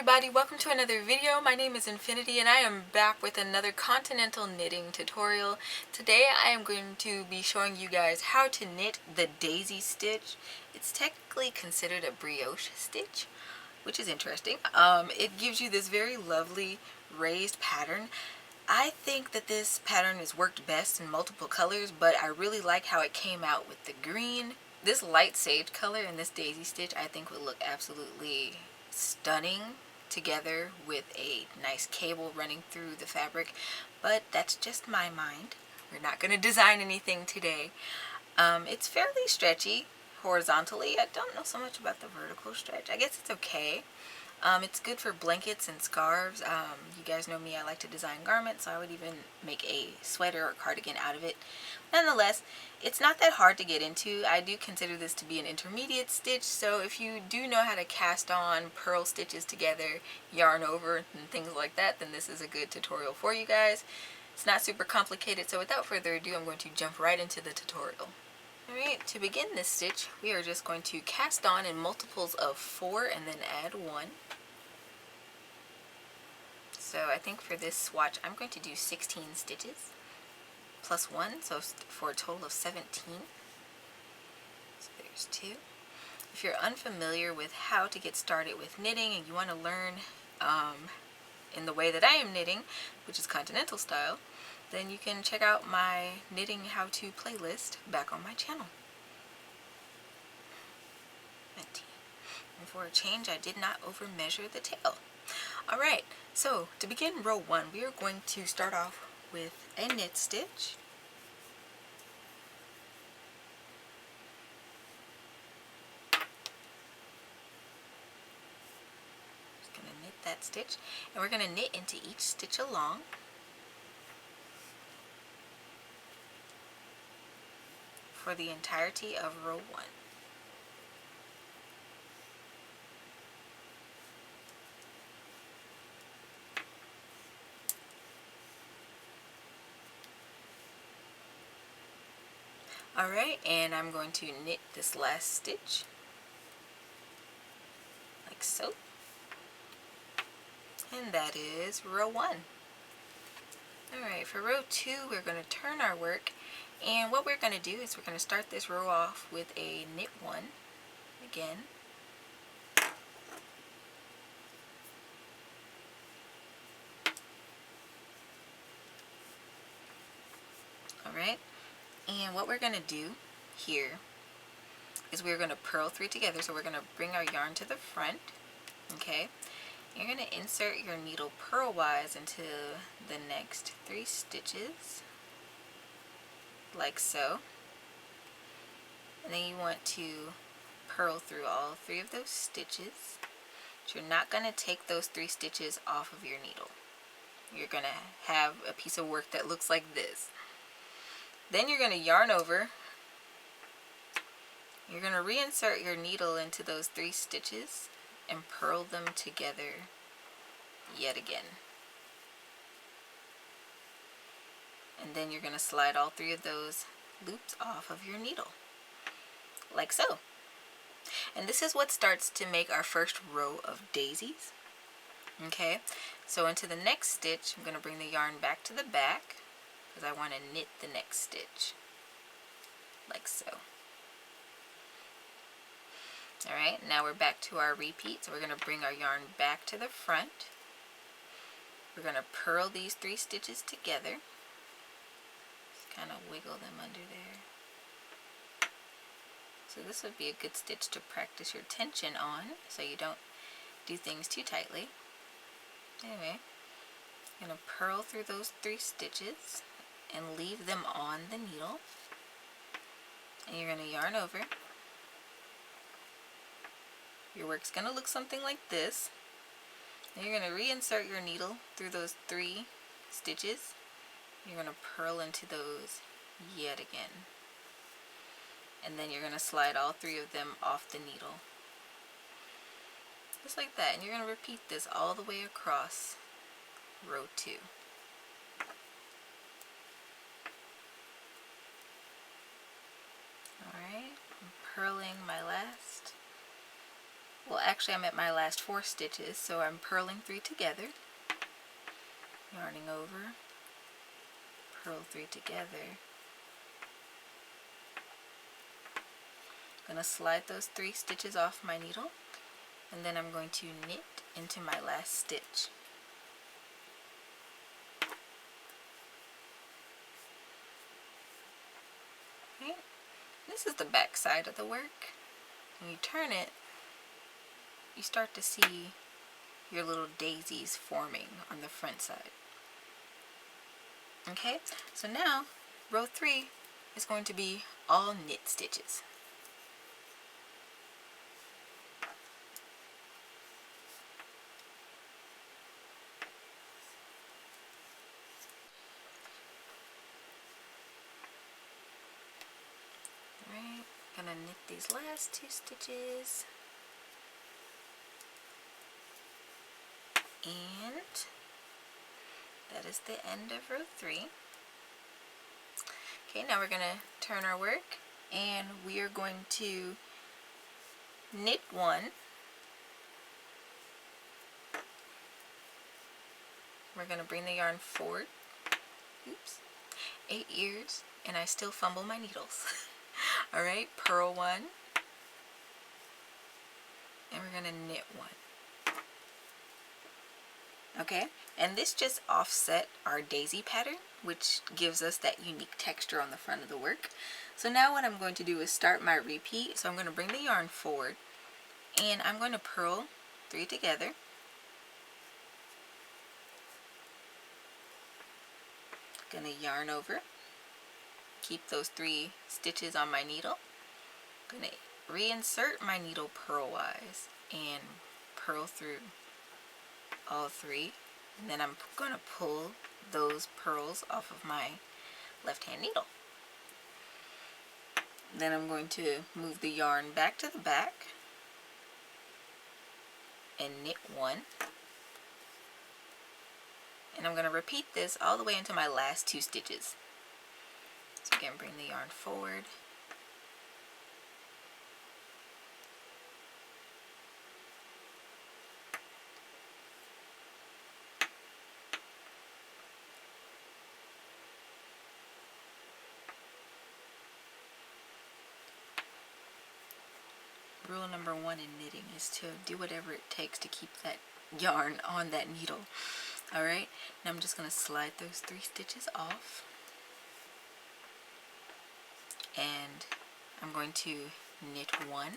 everybody, welcome to another video. My name is Infiniti and I am back with another Continental knitting tutorial. Today I am going to be showing you guys how to knit the daisy stitch. It's technically considered a brioche stitch, which is interesting. It gives you this very lovely raised pattern. I think that this pattern is worked best in multiple colors, but I really like how it came out with the green. This light sage color in this daisy stitch I think would look absolutely stunning together with a nice cable running through the fabric, but that's just my mind. We're not going to design anything today. It's fairly stretchy horizontally. I don't know so much about the vertical stretch. I guess it's okay. It's good for blankets and scarves. You guys know me, I like to design garments, so I would even make a sweater or cardigan out of it. Nonetheless, it's not that hard to get into. I do consider this to be an intermediate stitch, so if you do know how to cast on pearl stitches together, yarn over, and things like that, then this is a good tutorial for you guys. It's not super complicated, so without further ado, I'm going to jump right into the tutorial. Alright, to begin this stitch, we are just going to cast on in multiples of 4 and then add 1. So I think for this swatch, I'm going to do 16 stitches plus 1, so for a total of 17. So there's 2. If you're unfamiliar with how to get started with knitting and you want to learn in the way that I am knitting, which is Continental style, then you can check out my knitting how-to playlist back on my channel. 19. And for a change, I did not over measure the tail. Alright, so to begin row 1, we are going to start off with a knit stitch. Just going to knit that stitch, and we're going to knit into each stitch along. For the entirety of row 1. Alright, and I'm going to knit this last stitch like so. And that is row 1. Alright, for row 2 we're going to turn our work, and what we're going to do is we're going to start this row off with a knit 1 again. Alright, and what we're going to do here is we're going to purl 3 together, so we're going to bring our yarn to the front, okay? You're going to insert your needle purlwise into the next 3 stitches, like so. And then you want to purl through all 3 of those stitches. But you're not going to take those 3 stitches off of your needle. You're going to have a piece of work that looks like this. Then you're going to yarn over. You're going to reinsert your needle into those 3 stitches and purl them together yet again. And then you're going to slide all 3 of those loops off of your needle, like so. And this is what starts to make our first row of daisies. Okay, so into the next stitch, I'm going to bring the yarn back to the back because I want to knit the next stitch, like so. Alright, now we're back to our repeat, so we're going to bring our yarn back to the front. We're going to purl these 3 stitches together. Just kind of wiggle them under there. So this would be a good stitch to practice your tension on, so you don't do things too tightly. Anyway, I'm going to purl through those 3 stitches and leave them on the needle. And you're going to yarn over. Your work's going to look something like this. Then you're going to reinsert your needle through those 3 stitches. You're going to purl into those yet again. And then you're going to slide all 3 of them off the needle. Just like that. And you're going to repeat this all the way across row 2. Alright, I'm purling my last Well, actually I'm at my last 4 stitches, so I'm purling 3 together, yarning over, purl 3 together. I'm going to slide those 3 stitches off my needle, and then I'm going to knit into my last stitch. Okay. This is the back side of the work. When you turn it, you start to see your little daisies forming on the front side. Okay, so now row 3 is going to be all knit stitches. Alright, gonna knit these last 2 stitches. And that is the end of row 3. Okay, now we're going to turn our work, and we are going to knit 1. We're going to bring the yarn forward. Oops. 8 ears, and I still fumble my needles. Alright, purl 1. And we're going to knit 1. Okay, and this just offset our daisy pattern, which gives us that unique texture on the front of the work. So now what I'm going to do is start my repeat. So I'm going to bring the yarn forward, and I'm going to purl 3 together. Going to yarn over, keep those 3 stitches on my needle. Going to reinsert my needle purlwise and purl through all 3, and then I'm going to pull those purls off of my left hand needle. Then I'm going to move the yarn back to the back and knit 1, and I'm going to repeat this all the way into my last 2 stitches. So again, bring the yarn forward, rule number 1 in knitting is to do whatever it takes to keep that yarn on that needle. Alright, now I'm just going to slide those 3 stitches off, and I'm going to knit 1.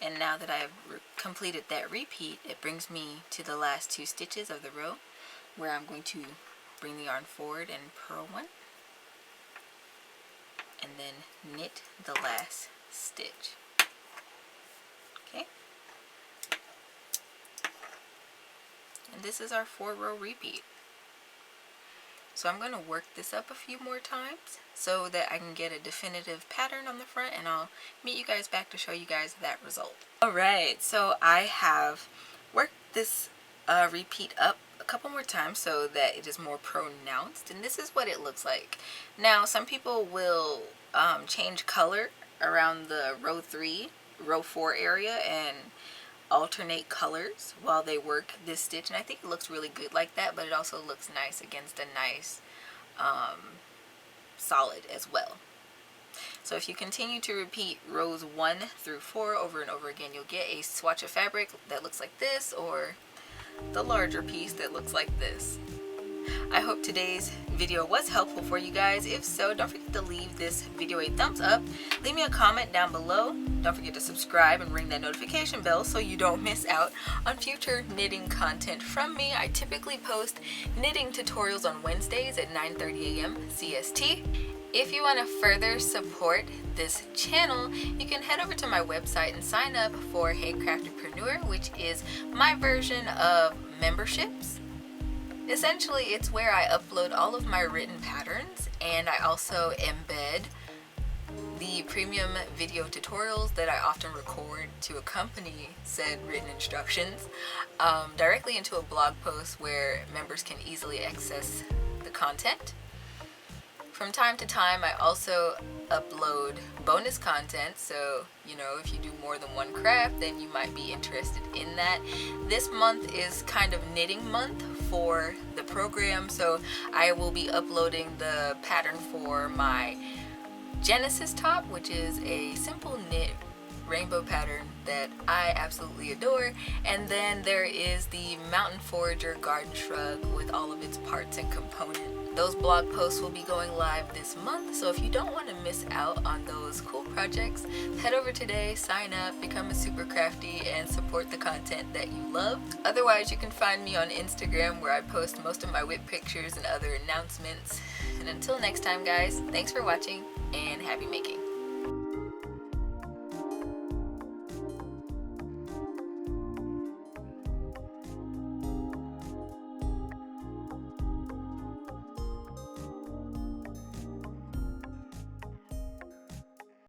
And now that I have completed that repeat, it brings me to the last 2 stitches of the row, where I'm going to bring the yarn forward and purl 1, and then knit the last stitch. Okay, and this is our 4-row repeat. So I'm going to work this up a few more times so that I can get a definitive pattern on the front, and I'll meet you guys back to show you guys that result. Alright, so I have worked this repeat up a couple more times so that it is more pronounced, and this is what it looks like. Now some people will change color around the row 3, row 4 area and alternate colors while they work this stitch, and I think it looks really good like that, but it also looks nice against a nice solid as well. So if you continue to repeat rows 1 through 4 over and over again, you'll get a swatch of fabric that looks like this, or the larger piece that looks like this. I hope today's video was helpful for you guys. If so, don't forget to leave this video a thumbs up. Leave me a comment down below. Don't forget to subscribe and ring that notification bell so you don't miss out on future knitting content from me. I typically post knitting tutorials on Wednesdays at 9:30 a.m. CST. If you want to further support this channel, you can head over to my website and sign up for Hey Craftypreneur, which is my version of memberships. Essentially, it's where I upload all of my written patterns, and I also embed the premium video tutorials that I often record to accompany said written instructions directly into a blog post where members can easily access the content. From time to time, I also upload bonus content, so you know, if you do more than one craft, then you might be interested in that. This month is kind of knitting month for the program, so I will be uploading the pattern for my Genesis top, which is a simple knit rainbow pattern that I absolutely adore. And then there is the Mountain Forager garden shrug with all of its parts and components. Those blog posts will be going live this month, so if you don't want to miss out on those cool projects, head over today, sign up, become a Super Crafty, and support the content that you love. Otherwise, you can find me on Instagram, where I post most of my whip pictures and other announcements. And until next time, guys, thanks for watching and happy making.